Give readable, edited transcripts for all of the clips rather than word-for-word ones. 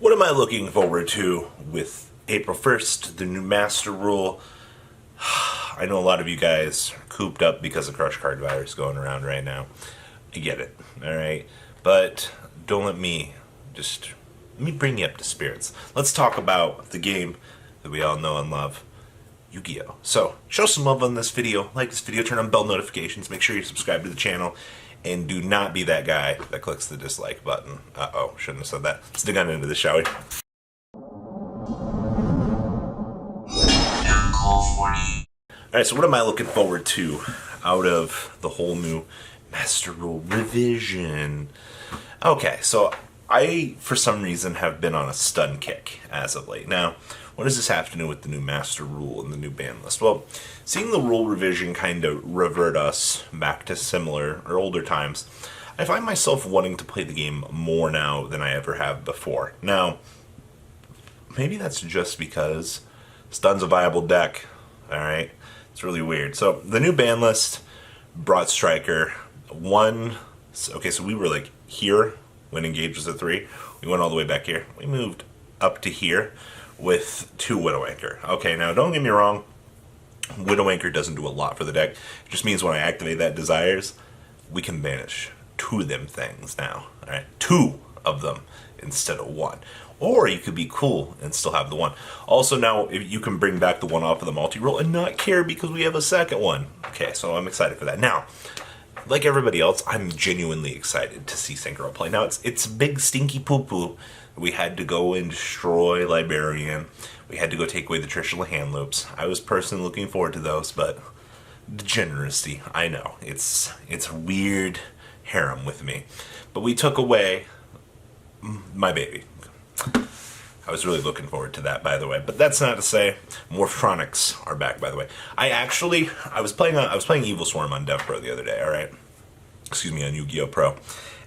What am I looking forward to with April 1st, the new Master Rule? I know a lot of you guys are cooped up because of Crush Card virus going around right now. I get it, alright? But don't let me bring you up to spirits. Let's talk about the game that we all know and love, Yu-Gi-Oh! So, show some love on this video, like this video, turn on bell notifications, make sure you subscribe to the channel, and do not be that guy that clicks the dislike button. Uh-oh, shouldn't have said that. Let's dig on into this, shall we? Alright, so what am I looking forward to out of the whole new Master Rule revision? Okay, so I, for some reason, have been on a stun kick as of late. Now, what does this have to do with the new Master Rule and the new ban list? Well, seeing the rule revision kind of revert us back to similar or older times, I find myself wanting to play the game more now than I ever have before. Now, maybe that's just because stun's a viable deck, alright? It's really weird. So, the new ban list brought Striker okay, so we were like here when Engage was at 3. We went all the way back here. We moved up to here with 2 Widow Anchor. Okay, now don't get me wrong, Widow Anchor doesn't do a lot for the deck. It just means when I activate that Desires, we can banish 2 of them things now. Alright, 2 of them instead of 1. Or you could be cool and still have the 1. Also now, if you can bring back the 1 off of the multi-roll and not care because we have a second one. Okay, so I'm excited for that. Now, like everybody else, I'm genuinely excited to see Synchro play. Now, it's big stinky poo-poo. We had to go and destroy Librarian. We had to go take away the Trishula hand loops. I was personally looking forward to those, but degeneracy, I know. It's a weird harem with me. But we took away my baby. I was really looking forward to that, by the way. But that's not to say Morphtronics are back, by the way. I was playing Evil Swarm on Dev Pro the other day, alright? Excuse me, on Yu-Gi-Oh! Pro.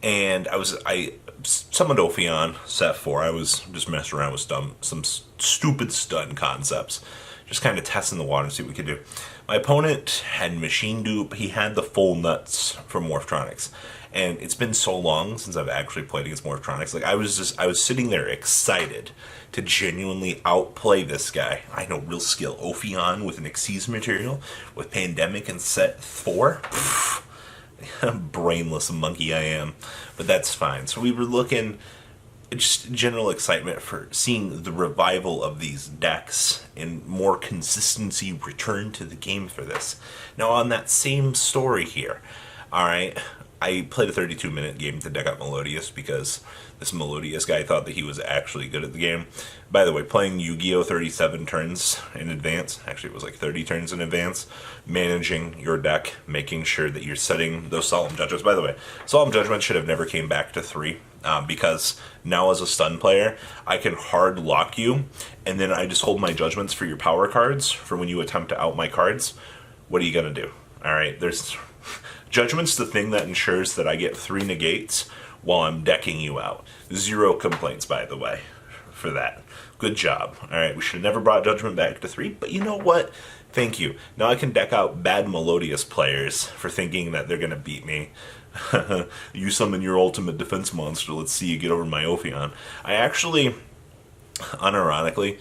And I summoned Ophion, set 4. I was just messing around with some stupid stun concepts. Just kind of testing the water and see what we could do. My opponent had Machine Dupe. He had the full nuts from Morphtronics. And it's been so long since I've actually played against Morphtronics. Like, I was sitting there excited to genuinely outplay this guy. I know, real skill. Ophion with an Xyz material, with Pandemic and set 4. Brainless monkey I am. But that's fine. So we were looking, just general excitement for seeing the revival of these decks and more consistency return to the game for this. Now, on that same story here, alright, I played a 32-minute game to deck out Melodious because this Melodious guy thought that he was actually good at the game. By the way, playing Yu-Gi-Oh! 37 turns in advance, actually it was like 30 turns in advance, managing your deck, making sure that you're setting those Solemn Judgments. By the way, Solemn Judgments should have never came back to 3, because now as a stun player, I can hard lock you, and then I just hold my Judgments for your power cards for when you attempt to out my cards. What are you going to do? Alright, there's... Judgment's the thing that ensures that I get 3 negates while I'm decking you out. 0 complaints, by the way, for that. Good job. Alright, we should have never brought Judgment back to 3, but you know what? Thank you. Now I can deck out bad Melodious players for thinking that they're going to beat me. You summon your ultimate defense monster, let's see you get over my Ophion. I actually, unironically,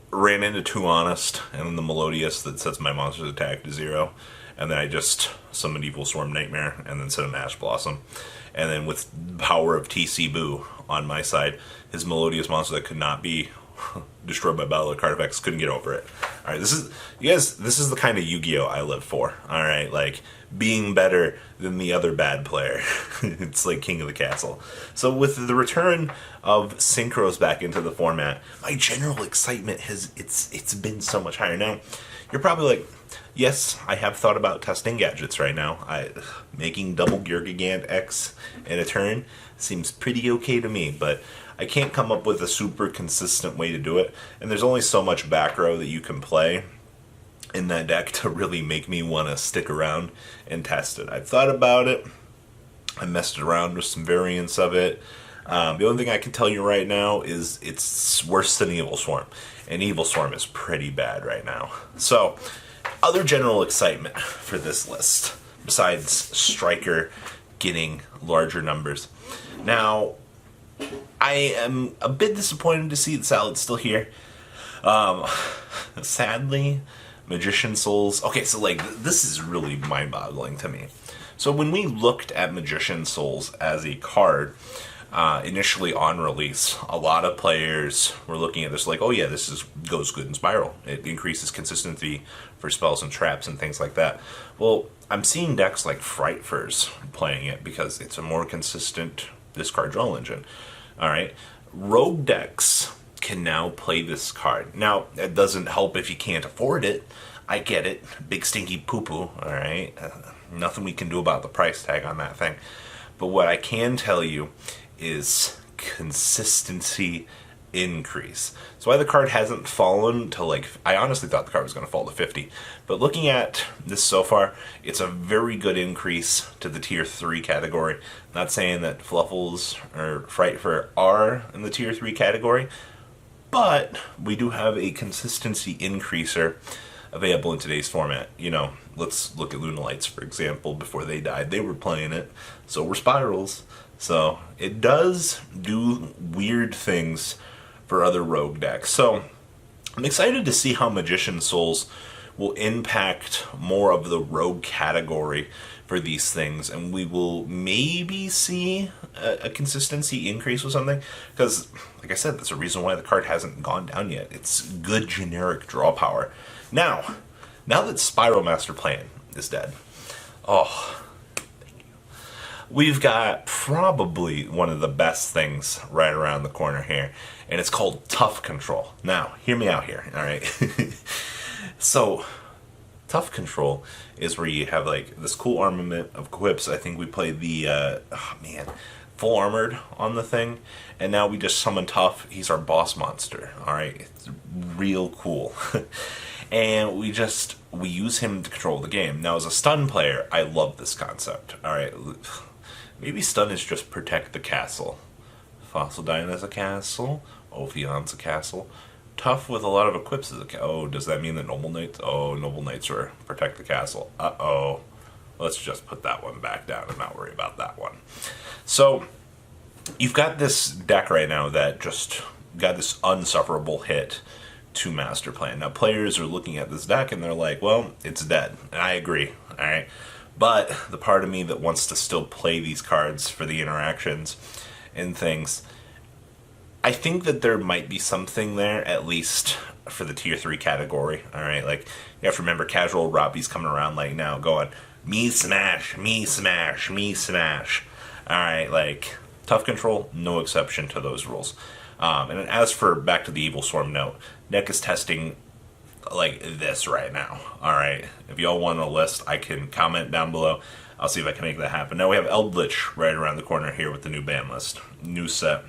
ran into 2 Honest and then the Melodious that sets my monster's attack to 0. And then I just summoned Evil Swarm Nightmare, and then set a Ash Blossom. And then with power of TC Boo on my side, his Melodious monster that could not be destroyed by Battle of Card Effects couldn't get over it. Alright, this is the kind of Yu-Gi-Oh! I live for. Alright, like, being better than the other bad player. It's like King of the Castle. So with the return of Synchros back into the format, my general excitement it's been so much higher. Now, you're probably like, yes, I have thought about testing gadgets right now. Making double Gear-Gigant X in a turn seems pretty okay to me, but I can't come up with a super consistent way to do it, and there's only so much back row that you can play in that deck to really make me want to stick around and test it. I've thought about it. I messed around with some variants of it. The only thing I can tell you right now is it's worse than Evil Swarm, and Evil Swarm is pretty bad right now. So, other general excitement for this list, besides Striker getting larger numbers. Now, I am a bit disappointed to see that Salad's still here. Um, Sadly, Magician Souls. Okay, so like this is really mind-boggling to me. So when we looked at Magician Souls as a card, initially on release, a lot of players were looking at this like, oh yeah, goes good in Spiral. It increases consistency for spells and traps and things like that. Well, I'm seeing decks like Frightfurs playing it because it's a more consistent discard draw engine. All right, rogue decks can now play this card. Now, it doesn't help if you can't afford it. I get it. Big stinky poo-poo, all right? Nothing we can do about the price tag on that thing. But what I can tell you is consistency increase. So why the card hasn't fallen to like, I honestly thought the card was going to fall to 50. But looking at this so far, it's a very good increase to the tier 3 category. Not saying that Fluffles or Frightfur are in the tier 3 category, but we do have a consistency increaser available in today's format. You know, let's look at Lunalights, for example. Before they died, they were playing it. So were Spirals. So it does do weird things for other rogue decks. So I'm excited to see how Magician Souls will impact more of the rogue category for these things, and we will maybe see a consistency increase with something, because like I said, that's a reason why the card hasn't gone down yet. It's good generic draw power. Now that Spiral Master Plan is dead, oh, we've got probably one of the best things right around the corner here, and it's called Tough Control. Now, hear me out here, all right? So, Tough Control is where you have like this cool armament of quips. I think we played the, full armored on the thing, and now we just summon Tough. He's our boss monster, all right? It's real cool. And we use him to control the game. Now, as a stun player, I love this concept, all right? Maybe stun is just protect the castle. Fossil Dyna is a castle. Ophion's a castle. Tough with a lot of equips is a castle. Oh, does that mean that Noble Knights? Oh, Noble Knights are protect the castle. Uh-oh. Let's just put that one back down and not worry about that one. So, you've got this deck right now that just got this unsufferable hit to Master Plan. Now, players are looking at this deck and they're like, well, it's dead. And I agree, all right? But the part of me that wants to still play these cards for the interactions and things, I think that there might be something there, at least for the tier 3 category, all right? Like, you have to remember casual Robbie's coming around like now going, me smash, me smash, me smash. All right, like, Tough Control, no exception to those rules. And as for back to the Evil Swarm note, deck is testing like this right now, all right? If y'all want a list, I can comment down below. I'll see if I can make that happen. Now we have Eldritch right around the corner here with the new ban list, new set.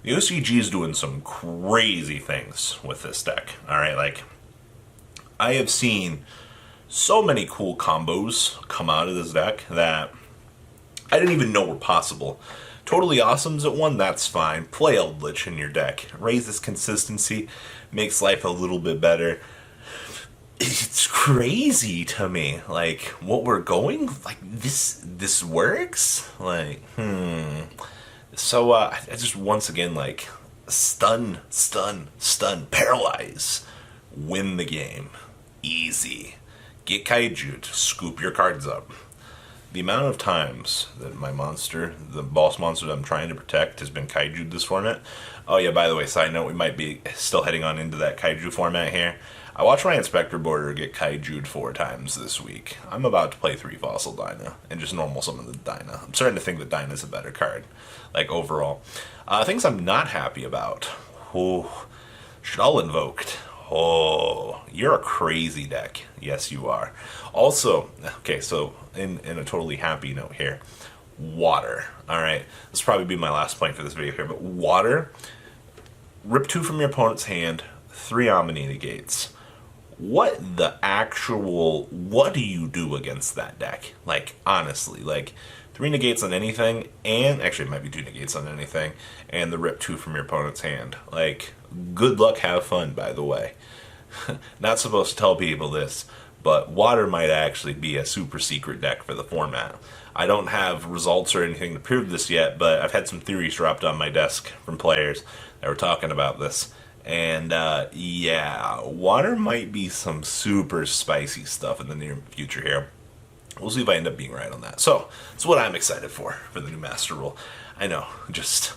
The OCG is doing some crazy things with this deck, all right? Like, I have seen so many cool combos come out of this deck that I didn't even know were possible. Totally Awesome's at 1, that's fine. Play Eldritch in your deck. Raises consistency, makes life a little bit better. It's crazy to me, like, what we're going, like, this works? Like, So, I just, once again, like, stun, paralyze, win the game. Easy. Get Kaiju to scoop your cards up. The amount of times that my monster, the boss monster that I'm trying to protect, has been Kaiju'd this format. Oh yeah, by the way, side note, we might be still heading on into that Kaiju format here. I watched my Inspector Border get Kaiju'd 4 times this week. I'm about to play 3 Fossil Dyna and just normal summon the Dyna. I'm starting to think that Dyna's a better card, like overall. Things I'm not happy about. Oh, Shaddoll Invoked. Oh, you're a crazy deck. Yes, you are. Also, okay, so in a totally happy note here, water. All right, this will probably be my last point for this video here, but water, rip 2 from your opponent's hand, 3 Omni negates. What do you do against that deck? Like, honestly, like, 3 negates on anything, and actually it might be 2 negates on anything, and the rip 2 from your opponent's hand. Like, good luck, have fun, by the way. Not supposed to tell people this, but water might actually be a super secret deck for the format. I don't have results or anything to prove this yet, but I've had some theories dropped on my desk from players that were talking about this. And yeah, water might be some super spicy stuff in the near future here. We'll see if I end up being right on that. So, that's what I'm excited for the new Master Rule. I know, just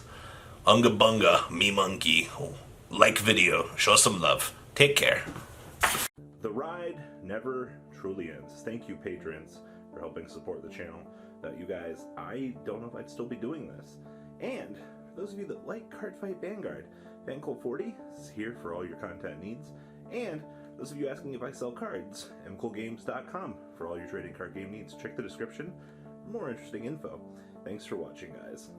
unga bunga, me monkey. Like video, show some love. Take care. The ride never truly ends. Thank you, patrons, for helping support the channel. Without you guys, I don't know if I'd still be doing this. And for those of you that like Cardfight Vanguard, FanCool40 is here for all your content needs. And those of you asking if I sell cards, mcoolgames.com for all your trading card game needs. Check the description for more interesting info. Thanks for watching, guys.